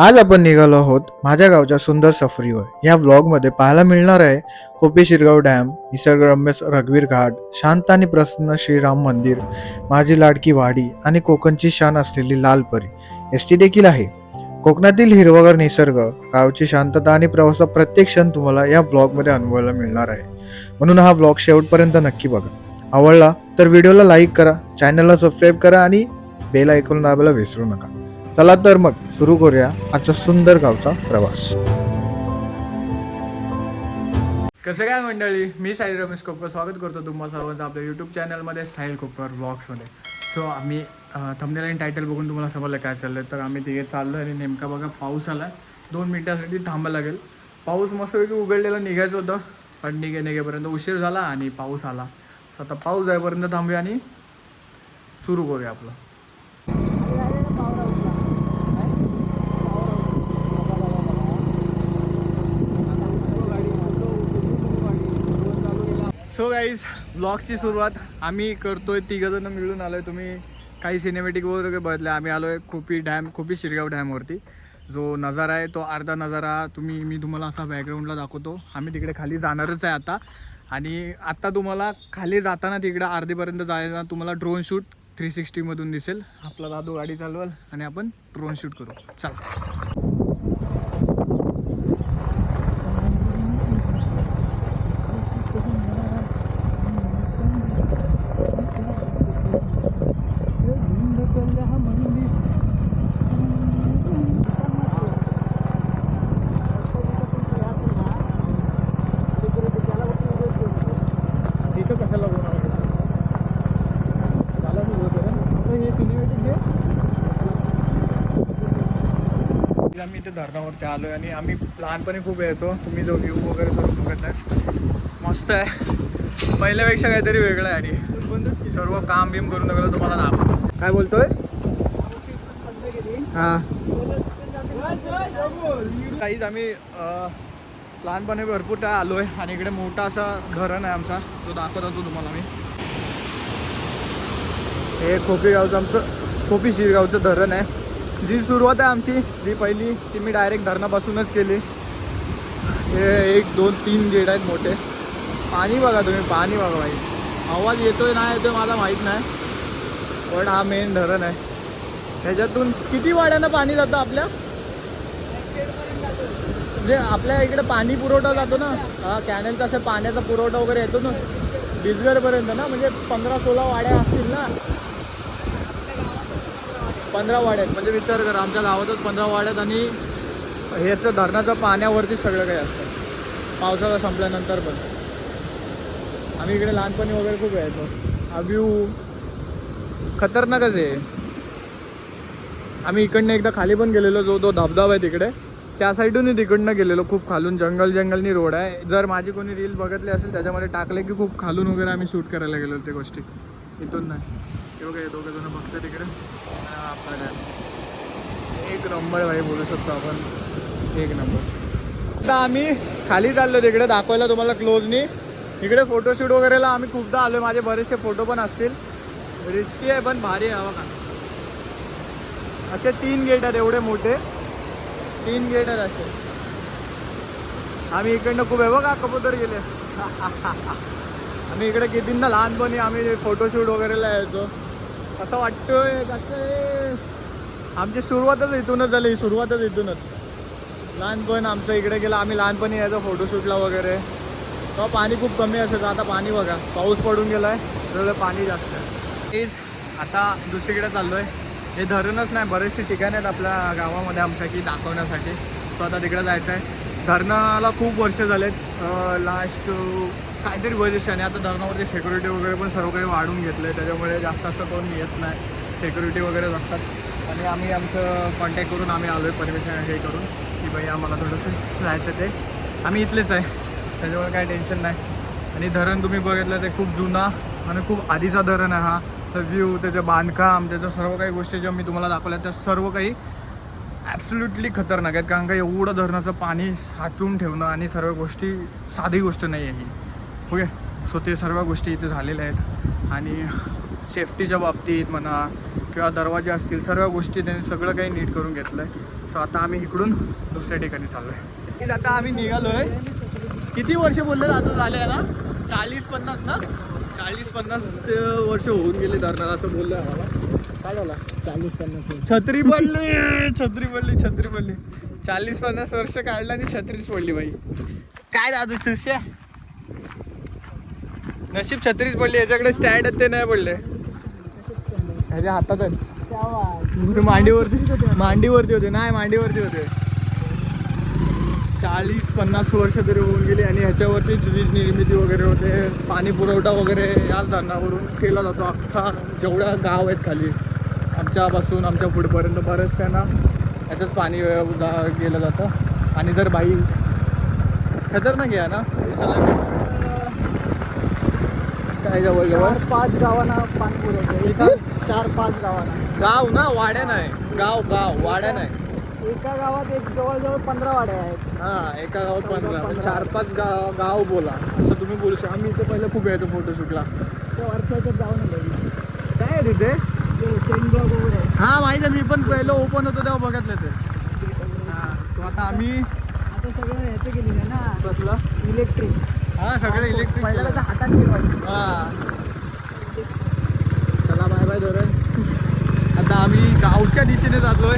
आज आपण निघालो आहोत माझ्या गावच्या सुंदर सफरीवर. या व्लॉगमध्ये पाहायला मिळणार आहे कोपी शिरगाव डॅम, निसर्गरम्य रघुवीर घाट, शांत आणि प्रसन्न श्रीराम मंदिर, माझी लाडकी वाडी आणि कोकणची शान असलेली लाल परी. एसटी देखील आहे. कोकणातील हिरवागार निसर्ग, गावची शांतता आणि प्रवासाचा प्रत्येक क्षण तुम्हाला या व्लॉगमध्ये अनुभवायला मिळणार आहे. म्हणून हा व्लॉग शेवटपर्यंत नक्की बघा. आवडला तर व्हिडिओला लाईक करा, चॅनलला सबस्क्राईब करा आणि बेल ऐकून दाबायला विसरू नका. चला तर मग सुरू करूया आजचा सुंदर गावचा प्रवास. कसं काय मंडळी, मी साहिल रमेश कोपर स्वागत करतो तुम्हा सर्वांचं आपल्या यूट्यूब चॅनलमध्ये साहिल कोपर व्लॉग्समध्ये. सो आम्ही थंबनेल आणि टायटल बघून तुम्हाला समजलं काय चाललं तर आम्ही तिघे चाललो आणि नेमका बघा पाऊस आला. 2 मिनिटासाठी थांबायला लागेल. पाऊस मस्तपैकी उघडलेला, निघायचं होतं पण निघेपर्यंत उशीर झाला आणि पाऊस आला. आता पाऊस जाईपर्यंत थांबूया आणि सुरू करूया आपलं. सो गाईज, ब्लॉगची सुरुवात आम्ही करतोय, तिघंजणं मिळून आलो आहे. तुम्ही काही सिनेमॅटिक वगैरे बघितलं. आम्ही आलो आहे खोपी शिरगाव डॅमवरती. जो नजारा आहे तो अर्धा नजारा मी तुम्हाला असा बॅकग्राऊंडला दाखवतो. आम्ही तिकडे खाली जाणारच आहे आता. आणि आत्ता तुम्हाला खाली जाताना तिकडं अर्धीपर्यंत जायला तुम्हाला ड्रोन शूट 360मधून दिसेल. आपला दादू गाडी चालवाल आणि आपण ड्रोन शूट करू. चला. आम्ही इथे धरणावरती आलो आहे आणि आम्ही लहानपणी खूप यायचो. तुम्ही जो व्ह्यू वगैरे सर्व बघितलास, मस्त आहे. पहिल्यापेक्षा काहीतरी वेगळं आहे आणि सर्व काम बिम करून वगैरे तुम्हाला दाखवतो. काय बोलतोय? हां, काहीच आम्ही लहानपणी भरपूर त्या आलो आहे आणि इकडे मोठा असा धरण आहे आमचा, तो दाखवत होतो तुम्हाला मी. हे खोपी शिरगावचं धरण आहे. जी सुरुवात आहे आमची, जी पहिली, ती मी डायरेक्ट धरणापासूनच केली. हे 1 2 3 गेट आहेत मोठे. पाणी बघा तुम्ही, पाणी बघा भाई. आवाज येतोय नाही येतोय मला माहीत नाही, पण हा मेन धरण आहे. ह्याच्यातून किती वाड्यांना पाणी जातं आपल्या? म्हणजे आपल्या इकडे पाणी पुरवठा जातो ना, हा कॅनलचा असं पाण्याचा पुरवठा वगैरे येतो ना बिजगरपर्यंत ना, म्हणजे 15-16 वाड्या असतील ना. 15 वाड्यात, म्हणजे विचार करा, आमच्या गावातच 15 वाड्यात आणि हेच धरणाचं पाण्यावरतीच सगळं काही असतं. पावसाळा संपल्यानंतर पण आम्ही इकडे लहानपणी वगैरे खूप यायचो. हा व्ह्यू खतरनाकच आहे. आम्ही इकडनं एकदा खाली पण गेलेलो, जो तो धबधबा आहे तिकडे, त्या साईडूनही तिकडनं गेलेलो. खूप खालून जंगलनी रोड आहे. जर माझी कोणी रील बघितली असेल त्याच्यामध्ये टाकले की खूप खालून वगैरे आम्ही शूट करायला गेलो ते गोष्टी. इथून नाही, एवढं काय 2 जण बघतो तिकडे. आपला एक नंबर भाई बोलू शकतो आपण, 1 नंबर. आता आम्ही खाली चाललो तिकडे दाखवायला तुम्हाला क्लोजनी. इकडे फोटोशूट वगैरेला आम्ही खूपदा आलो. माझे बरेचसे फोटो पण असतील. रिस्की आहे पण भारी आहे बघा. असे 3 गेट आहेत, एवढे मोठे 3 गेट आहेत असे. आम्ही इकडनं खूप आहे बघा, कबूतर गेले. आम्ही इकडे कितींदा लहानपणी आम्ही फोटोशूट वगैरेला यायचो. असं वाटतोय कसं आमची सुरुवातच इथूनच झाली. लहानपण आमचं इकडे गेलं. आम्ही लहानपणी यायचो फोटोशूटला वगैरे. तेव्हा पाणी खूप कमी असायचं. आता पाणी बघा, पाऊस पडून गेला आहे, त्यामुळे पाणी जास्त आहे. आता दुसरीकडे चाललो आहे. हे धरणच नाही, बरेचसे ठिकाणं आहेत आपल्या गावामध्ये आमच्या की दाखवण्यासाठी. तो आता तिकडे जायचं आहे. धरणाला खूप वर्ष झालेत, लास्ट काहीतरी वर्ष. आणि आता धरणावरती सिक्युरिटी वगैरे पण सर्व काही वाढून घेतलं आहे, त्याच्यामुळे जास्त असं कोण येत नाही. सिक्युरिटी वगैरेच असतात. आणि आम्ही आमचं कॉन्टॅक्ट करून आम्ही आलो आहे, परमिशन हे करून की बाई आम्हाला थोडंसं जायचं ते. आम्ही इथलेच आहे, त्याच्यामुळे काही टेन्शन नाही. आणि धरण तुम्ही बघितलं ते खूप जुना आणि खूप आधीचा धरण आहे हा. तर व्ह्यू, त्याचं बांधकाम, त्याचं सर्व काही गोष्टी ज्या मी तुम्हाला दाखवल्या त्या सर्व काही ॲब्सोल्युटली खतरनाक आहेत. कारण का एवढं धरणाचं पाणी साठवून ठेवणं आणि सर्व गोष्टी साधी गोष्ट नाही आहे ही. ओके, सो ते सर्व गोष्टी इथे झालेल्या आहेत. आणि सेफ्टीच्या बाबतीत म्हणा किंवा दरवाजे असतील, सर्व गोष्टी त्यांनी सगळं काही नीट करून घेतलं आहे. सो आता आम्ही इकडून दुसऱ्या ठिकाणी चाललोय. आता आम्ही निघालोय. किती वर्ष बोलले आता झाले ना 40-50 ना 40-50 वर्ष होऊन गेले धरणाला असं बोललं आम्हाला. काय झालं 40-50 छत्री पडली 40-50 वर्ष काढला आणि छत्रीच पडली बाई. काय दादू तुझ्या नशीब छत्रीच पडली. याच्याकडे स्टँड ते नाही पडले. ह्याच्या हातात मांडीवरती होते नाही मांडीवरती होते. 40-50 वर्ष तरी होऊन गेली आणि ह्याच्यावरतीच वीज निर्मिती वगैरे होते. पाणी पुरवठा वगैरे याच धरणावरून केला जातो. अख्खा जेवढ्या गाव आहेत खाली आमच्यापासून आमच्या पुढपर्यंत बरेच त्यांना याचंच पाणी गेलं जातं. आणि जर बाई खतरनाक आहे ना काय जवळ 4-5 गावांना पाणी पुरवतो. किती 4-5 गावांना. गाव ना वाड्या नाही गाव वाड्या नाही. एका गावात एक जवळजवळ 15 वाड्या आहेत. हा एका गावात 15 4-5 गाव बोला असं तुम्ही बोलू शकता. आम्ही इथे पहिलं खूप यायचो फोटोशूटला. त्या वर्षाच्यात जाऊन आलो. काय आहे तिथे चेन ब्लॉक वगैरे आहे. हा माहिती आहे. मी पण पहिलं ओपन होतो तेव्हा बघितलं ते. हा आता आम्ही आता सगळं ह्याचं केलेलं ना बसलं इलेक्ट्रिक. हा सगळे इलेक्ट्रिक पहिल्याला तर हातात फिरवायचं. हा चला बाय बाय धरण. आता आम्ही गावच्या दिशेने जातलोय.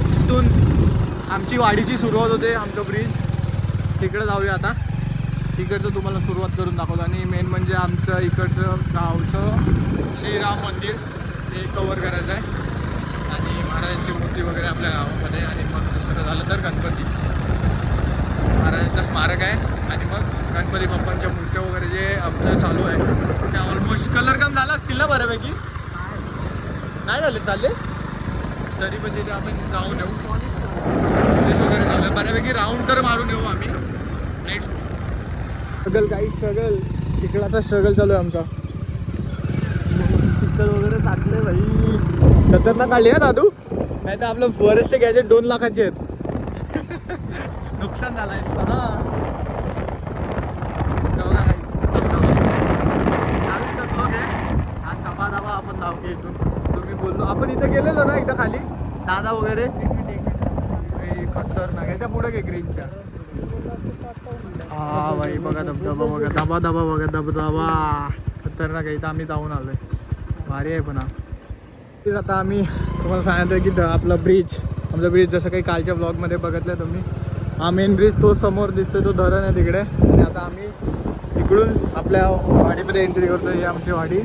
तिथून आमची वाडीची सुरुवात होते आमचं ब्रिज तिकडे जाऊया आता. तिकडचं तुम्हाला सुरुवात करून दाखवतो. आणि मेन म्हणजे आमचं इकडचं गावचं श्रीराम मंदिर ते कवर करायचं आहे. आणि महाराजांची मूर्ती वगैरे आपल्या गावामध्ये. आणि मग दुसरं झालं तर गणपती महाराजांचं स्मारक आहे. आणि मग गणपती बाप्पांच्या मूर्त्या वगैरे जे आमचं चालू आहे ते ऑलमोस्ट कलर काम झालं असतील ना बऱ्यापैकी. नाही झाले चालले तरी पण तिथे आपण जाऊन येऊ. पोलीस वगैरे झालं बऱ्यापैकी राऊंड तर मारून येऊ आम्ही. स्ट्रगल चिखलाचा स्ट्रगल चालू आहे आमचा. चिखल वगैरे साचले भाई. खतरनाक काढली ना दादू. नाही तर आपलं बरेचसे गॅजेट 2 लाखाचे आहेत. नुकसान झालं आहे ना. दबा आपण नाव की इथून तुम्ही बोललो आपण इथे गेलेलो ना एकदा खाली दादा वगैरे खतरनाक. याच्या पुढे घे ग्रीनच्या. हा भाई बघा धबधबा बघा धबा बघा धबधबा खतरनाक आहे. इथं आम्ही जाऊन आलोय. भारी आहे पण हा. आता आम्ही तुम्हाला सांगितलं की आपला ब्रिज आमचा ब्रिज जसं काही कालच्या ब्लॉगमध्ये बघितलं तुम्ही. हा मेन ब्रिज तो समोर दिसतोय तो धरण आहे तिकडे. आणि आता आम्ही इकडून आपल्या वाडीमध्ये एंट्री करतो. ही आमची वाडी.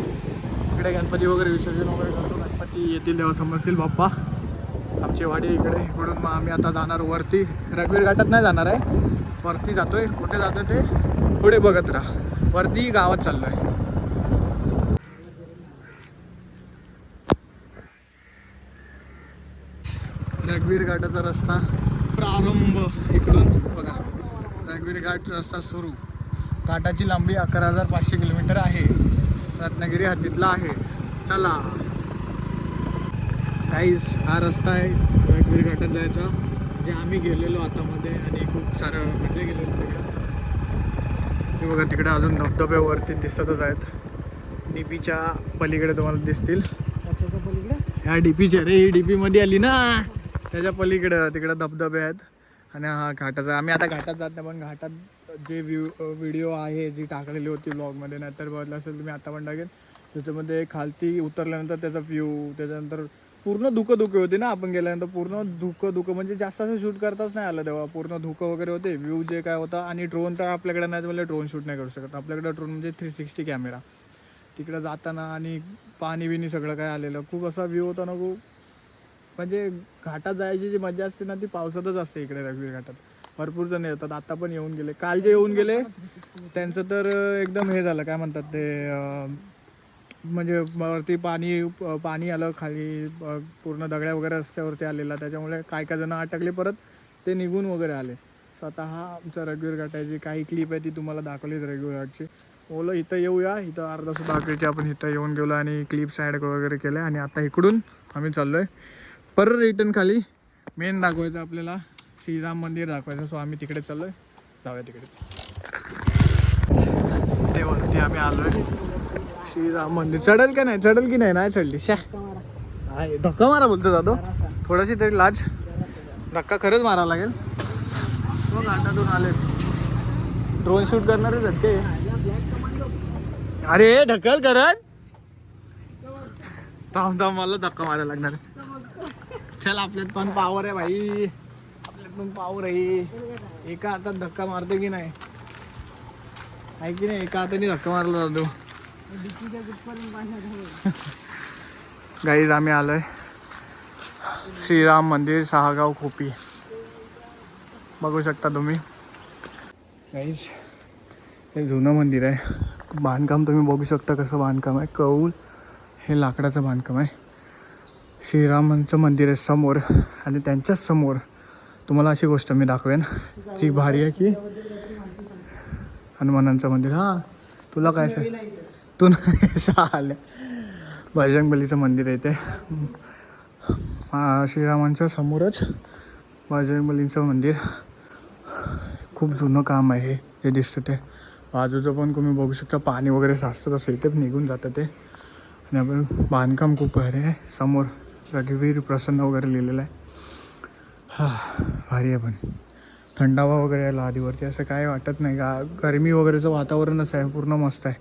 इकडे गणपती वगैरे विसर्जन वगैरे करतो. गणपती येतील तेव्हा समजतील बाप्पा. आमची वाडी इकडे. इकडून मग आम्ही आता जाणार वरती. रघुवीर घाटात नाही जाणार आहे. वरती जातोय. कुठे जातोय ते पुढे बघत राहा. वरती गावात चाललो आहे. रघुवीर घाटाचा रस्ता प्रारंभ इकडून बघा. रघुवीर घाट रस्ता सुरू. घाटाची लांबी 11,500 किलोमीटर आहे. रत्नागिरी हद्दीतला आहे. चला गाईज हा रस्ता आहे रघुवीर घाटात जायचा जे आम्ही गेलेलो आतामध्ये. आणि खूप सारं म्हणजे गेलेलो तिकडं. हे बघा तिकडे अजून धबधबे वरती दिसतच आहेत. डीपीच्या पलीकडे तुम्हाला दिसतील. ह्या डीपीच्या रे ही डीपीमध्ये आली ना त्याच्या पलीकडं तिकडं धबधबे आहेत. आणि हा घाटाचा आम्ही आता घाटात जात नाही पण घाटात जे व्हिडिओ आहे जी टाकलेली होती ब्लॉगमध्ये नाहीतर बघितलं असेल तुम्ही आता पण टाकेल. त्याच्यामध्ये खालती उतरल्यानंतर त्याचा व्ह्यू त्याच्यानंतर पूर्ण धुकं होते ना. आपण गेल्यानंतर पूर्ण धुकं म्हणजे जास्त असं शूट करताच नाही आलं तेव्हा. पूर्ण धुकं वगैरे होते. व्ह्यू जे काय होता. आणि ड्रोन तर आपल्याकडे नाही म्हणजे ड्रोन शूट नाही करू शकत. आपल्याकडे ड्रोन म्हणजे 360 कॅमेरा. तिकडं जाताना आणि पाणी बिनी सगळं काय आलेलं खूप असा व्ह्यू होता ना. खूप म्हणजे घाटात जायची जी मजा असते ना ती पावसातच असते. इकडे रघुवीर घाटात भरपूर जण येतात. आता पण येऊन गेले. काल जे येऊन गेले त्यांचं तर एकदम हे झालं काय म्हणतात ते म्हणजे वरती पाणी आलं खाली. पूर्ण दगड्या वगैरे रस्त्यावरती आलेला. त्याच्यामुळे काय जण अटकले परत ते निघून वगैरे आले. स्वतः आमचा रघुवीर घाटाची काही क्लिप आहे ती तुम्हाला दाखवलीच रघुवीर घाटची. बोललं इथं येऊया. इथं अर्धा सुद्धा दाखवायची. आपण इथं येऊन गेलो आणि क्लिप्स ॲड वगैरे केल्या. आणि आता इकडून आम्ही चाललो आहे परत रिटर्न खाली. मेन दाखवायचं आपल्याला श्रीराम मंदिर दाखवायचं. सो आम्ही तिकडे चाललो आहे. जाऊया तिकडेच. ते वरती आम्ही आलो आहे श्रीराम मंदिर. चढल का नाही चढल की नाही चढली. धक्का मारा बोलतो जातो. थोडीशी तरी लाज धक्का खरंच मारावा लागेल. मग घाटातून आले ड्रोन शूट करणार आहेत ते. अरे ढकल करत थांब थांब मला धक्का मारायला लागणार. चल आपल्यात पण पावर आहे भाई, आपल्यात पण पावर आहे. एका हातात धक्का मारतो की नाही आहे की नाही, एका हाताने धक्का मारला जातो. गाईज आम्ही आलोय श्रीराम मंदिर सहागाव खोपी. बघू शकता तुम्ही गाईज, हे जुनं मंदिर आहे. बांधकाम तुम्ही बघू शकता कसं बांधकाम आहे. कौल हे लाकडाचं बांधकाम आहे. श्रीरामांचं मंदिर आहे समोर आणि त्यांच्याच समोर तुम्हाला अशी गोष्ट मी दाखवेन जी भारी आहे की हनुमानांचं मंदिर. हां तुला काय तू नाही आल्या बजरंगबलीचं मंदिर आहे ते. श्रीरामांच्या समोरच बजरंगबलीचं मंदिर. खूप जुनं काम आहे जे दिसतं ते. बाजूचं पण तुम्ही बघू शकता पाणी वगैरे साचतं तसं इथे निघून जातं ते. आणि आपण बांधकाम खूप भारी आहे. समोर रघुवीर प्रसन्न वगैरे लिहिलेलं आहे. हां भारी आहे. पण थंडावा वगैरे आहे लादीवरती, असं काय वाटत नाही का. गरमी वगैरेचं वातावरणच आहे, पूर्ण मस्त आहे.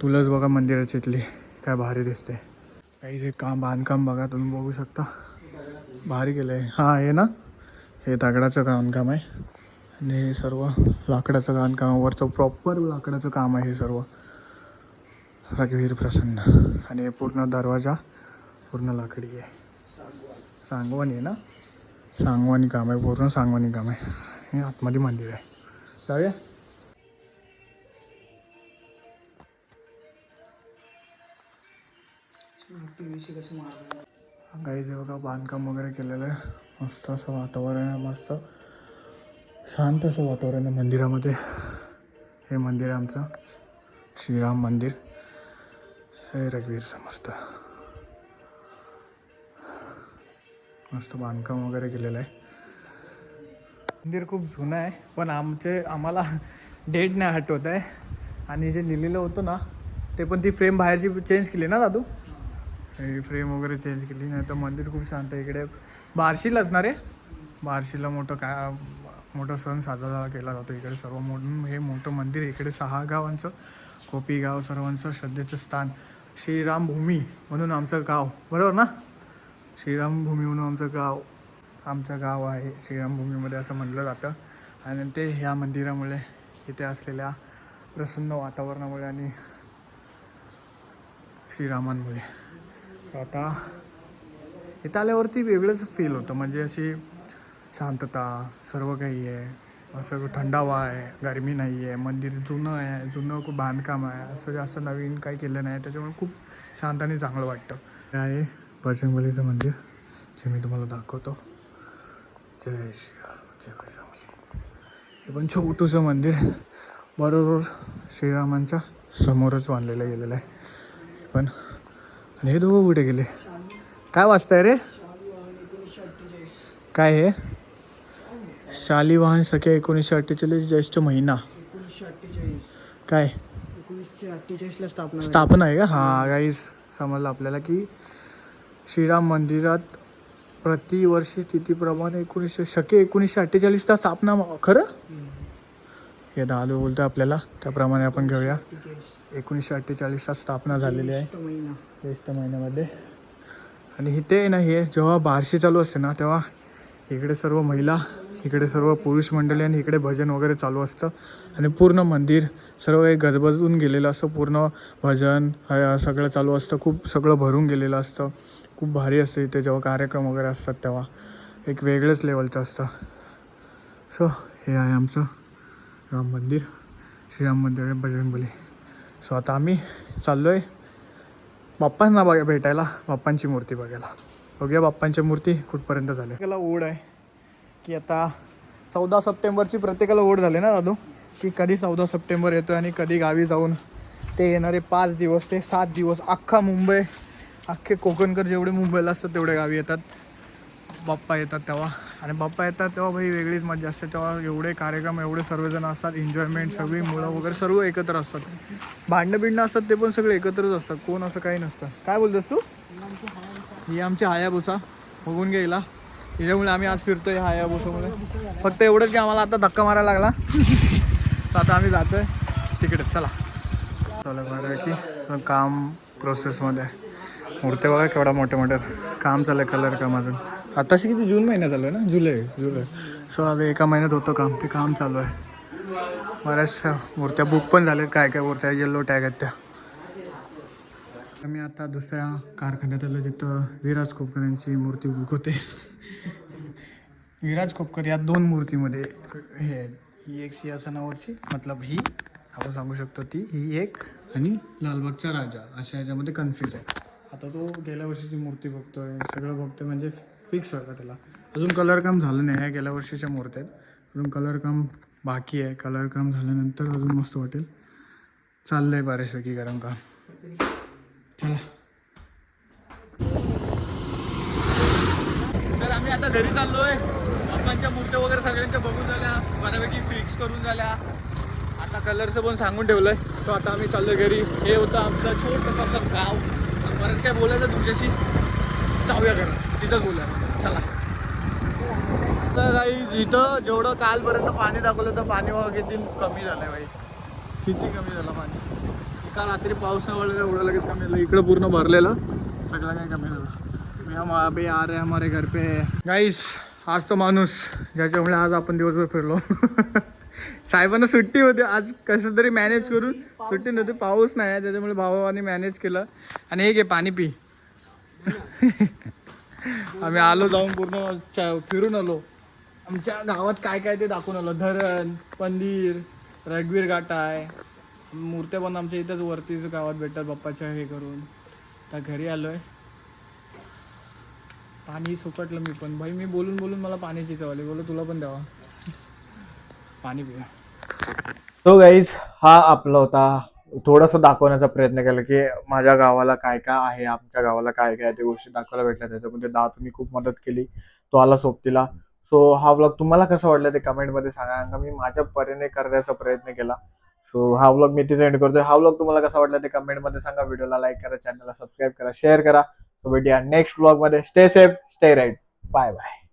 तुलाच बघा मंदिराची इथली काय भारी दिसते. काही जे काम बांधकाम बघा तुम्ही बघू शकता, भारी केलं आहे. हां हे ना हे दगडाचं बांधकाम आहे आणि हे सर्व लाकडाचं बांधकाम, वरचं प्रॉपर लाकडाचं काम आहे हे सर्व. रघुवीर प्रसन्न. आणि हे पूर्ण दरवाजा पूर्ण लाकडी आहे. सांगवानी आहे ना, सांगवानी काम आहे, पूर्ण सांगवानी काम आहे. हे आतमध्ये मंदिर आहे. जाऊया. काही जे बघा बांधकाम वगैरे केलेलं आहे. मस्त असं वातावरण आहे, मस्त शांत असं वातावरण आहे मंदिरामध्ये. हे मंदिर आहे आमचं श्रीराम मंदिर. हे रघुवीर समर्थ. मस्त बांधकाम वगैरे केलेलं आहे. मंदिर खूप जुनं आहे पण आम्हाला डेट नाही आठवत आहे. आणि जे लिहिलेलं होतं ना ते पण ती फ्रेम बाहेरची चेंज केली ना दादू, ही फ्रेम वगैरे चेंज केली. नाही तर मंदिर खूप शांत आहे. इकडे बार्शीला असणार आहे. बार्शीला मोठा सण साजरा केला जातो इकडे सर्व. म्हणून हे मोठं मंदिर इकडे 6 गावांचं खोपी गाव सर्वांचं श्रद्धेचं स्थान. श्रीराम भूमी म्हणून आमचं गाव, बरोबर ना, श्रीराम भूमी म्हणून आमचं गाव आहे श्रीरामभूमीमध्ये असं म्हटलं जातं. आणि ते ह्या मंदिरामुळे इथे असलेल्या प्रसन्न वातावरणामुळे आणि श्रीरामांमुळे. आता इथं आल्यावरती वेगळंच फील होतं. म्हणजे अशी शांतता, सर्व काही आहे, असं थंडावा आहे, गरमी नाही आहे. मंदिर जुनं खूप बांधकाम आहे, असं जास्त नवीन काही केलं नाही, त्याच्यामुळे खूप शांत आणि चांगलं वाटतं. हे आहे बजरंगबलीचं मंदिर जे मी तुम्हाला दाखवतो. जय श्रीराम, जय बजरंगबली. हे पण छोटूसं मंदिर बरोबर श्रीरामांच्या समोरच बांधलेलं गेलेलं आहे. पण आणि हे दोघं कुठे गेले, काय वाचताय रे, काय हे शालिवाहन सख्या 1948 ज्येष्ठ महिना 1948 काय 1948ला स्थापना आहे का. हा गाईस समजलं आपल्याला की श्रीराम मंदिरात प्रतिवर्षी तिथीप्रमाणे 1948चा स्थापना. खरं हे दादू बोलतो आपल्याला, त्याप्रमाणे आपण घेऊया. 1948ला स्थापना झालेली आहे ज्येष्ठ महिन्यामध्ये. आणि इथे ना हे जेव्हा बार्शी चालू असते ना तेव्हा इकडे सर्व महिला, इकडे सर्व पुरुष मंडळी आणि इकडे भजन वगैरे चालू असतं. आणि पूर्ण मंदिर सर्व एक गजबजून गेलेलं असतं. पूर्ण भजन सगळं चालू असतं. खूप सगळं भरून गेलेलं असतं. खूप भारी असतं इथे जेव्हा कार्यक्रम वगैरे असतात तेव्हा एक वेगळंच लेवलचं असतं. सो हे आहे आमचं राम मंदिर, श्रीराम मंदिर बजरंगबली. सो आता आम्ही चाललो आहे बाप्पांना भेटायला, बाप्पांची मूर्ती बघायला. बघूया बाप्पांची मूर्ती कुठपर्यंत झाली. प्रत्येकाला ओढ आहे की आता 14 सप्टेंबरची प्रत्येकाला ओढ झाली ना दादू, की कधी 14 सप्टेंबर येतो आणि कधी गावी जाऊन ते येणारे 5 दिवस ते 7 दिवस अख्खा मुंबई, अख्खे कोकणकर जेवढे मुंबईला असतात तेवढे गावी येतात. बाप्पा येतात तेव्हा, आणि बाप्पा येतात तेव्हा भाई वेगळीच मजा असते. तेव्हा एवढे कार्यक्रम, एवढे सर्वजण असतात, एन्जॉयमेंट, सगळी मुलं वगैरे सर्व एकत्र असतात. भांडणं बिंडणं असतात ते पण सगळे एकत्रच असतात, कोण असं काही नसतं. काय बोलतोस तू. ही आमची हायाबुसा बघून घ्यायला त्याच्यामुळे आम्ही आज फिरतोय हायाबुसामुळे. फक्त एवढंच की आम्हाला आता धक्का मारायला लागला. तर आता आम्ही जातोय तिकडे. चला चला बरं की काम प्रोसेसमध्ये आहे. मूर्त्या बघा केवढा मोठ्या मोठ्या काम चालू आहे कलर कामातून. आताशी किती जून महिन्यात चालू आहे ना, जुलै. सो आता एका महिन्यात होतं काम, ते काम चालू आहे. बऱ्याचशा मूर्त्या बुक पण झाल्यात, काय काय मूर्त्या येल्लो टॅग आहेत त्या. आम्ही आता दुसऱ्या कारखान्यात आलो जिथं विराज खोपकर यांची मूर्ती बुक होते. विराज खोपकर या 2 मूर्तीमध्ये हे आहेत. ही एक सिंहासनावरची मतलब ही आपण सांगू शकतो ती, ही एक, आणि लालबागचा राजा अशा ह्याच्यामध्ये कन्फ्यूज आहे. आता तो गेल्या वर्षीची मूर्ती बघतोय, सगळं बघतोय, म्हणजे फिक्स आहे का त्याला. अजून कलर काम झालं नाही. ह्या गेल्या वर्षीच्या मूर्त्या आहेत, अजून कलर काम बाकी आहे. कलर काम झाल्यानंतर अजून मस्त वाटेल. चाललं आहे बऱ्याचपैकी गरम काम. चला तर आम्ही आता घरी चाललोय. बाप्पांच्या मूर्त्या वगैरे सगळ्यांच्या बघून झाल्या, बऱ्यापैकी फिक्स करून झाल्या. आता कलरचं पण सांगून ठेवलंय. सो आता आम्ही चाललोय घरी. हे होतं आमचं छोटंसं असं गाव. बरंच काय बोलायचं तुमच्याशी, जाऊया घरी, तिथंच बोलूया. चला. तर काही इथं जेवढं कालपर्यंत पाणी दाखवलं तर पाणी बघा किती कमी झालंय बाई. किती कमी झालं पाणी. एका रात्री पाऊस नाही पडला एवढं लगेच कमी झालं. इकडं पूर्ण भरलेलं, सगळं काही कमी झालं. हम अभी आ रहे हमारे घर पे. गाईस आज तो माणूस ज्याच्यामुळे आज आपण दिवसभर फिरलो. साहेबांना सुट्टी होती आज, कसं तरी मॅनेज करून. सुट्टी नव्हती, पाऊस नाही आहे, त्याच्यामुळे भावाने मॅनेज केलं. आणि हे घे पाणी पी. आम्ही आलो, जाऊन पूर्ण फिरून आलो. आमच्या गावात काय काय ते दाखवून आलो. धरण, मंदिर, रघुवीर घाट आहे. मूर्त्या पण आमच्या इथंच वरतीच गावात भेटतात बाप्पाच्या हे करून. तर घरी आलोय. पाणी सुकटलं मी पण भाई. मी बोलून मला पाण्याची चव आली. बोलो तुला पण द्यावा, पाणी पिऊया. तो गाईज हा आपला होता, थोडंसं दाखवण्याचा प्रयत्न केला की माझ्या गावाला काय काय आहे, आमच्या गावाला काय काय त्या गोष्टी दाखवायला भेटल्या. त्याच्यामध्ये दादानी खूप मदत केली, तो आला सोबतीला. सो हा व्लॉग तुम्हाला कसा वाटला ते कमेंटमध्ये सांगा. मी माझ्या परीने करण्याचा प्रयत्न केला. सो हा व्लॉग मी तिथे एंड करतोय. हा व्लॉग तुम्हाला कसा वाटला ते कमेंटमध्ये सांगा. व्हिडिओला लाईक करा, चॅनलला सबस्क्राईब करा, शेअर करा. सो भेटूया नेक्स्ट व्लॉगमध्ये. Stay safe, stay right, bye bye.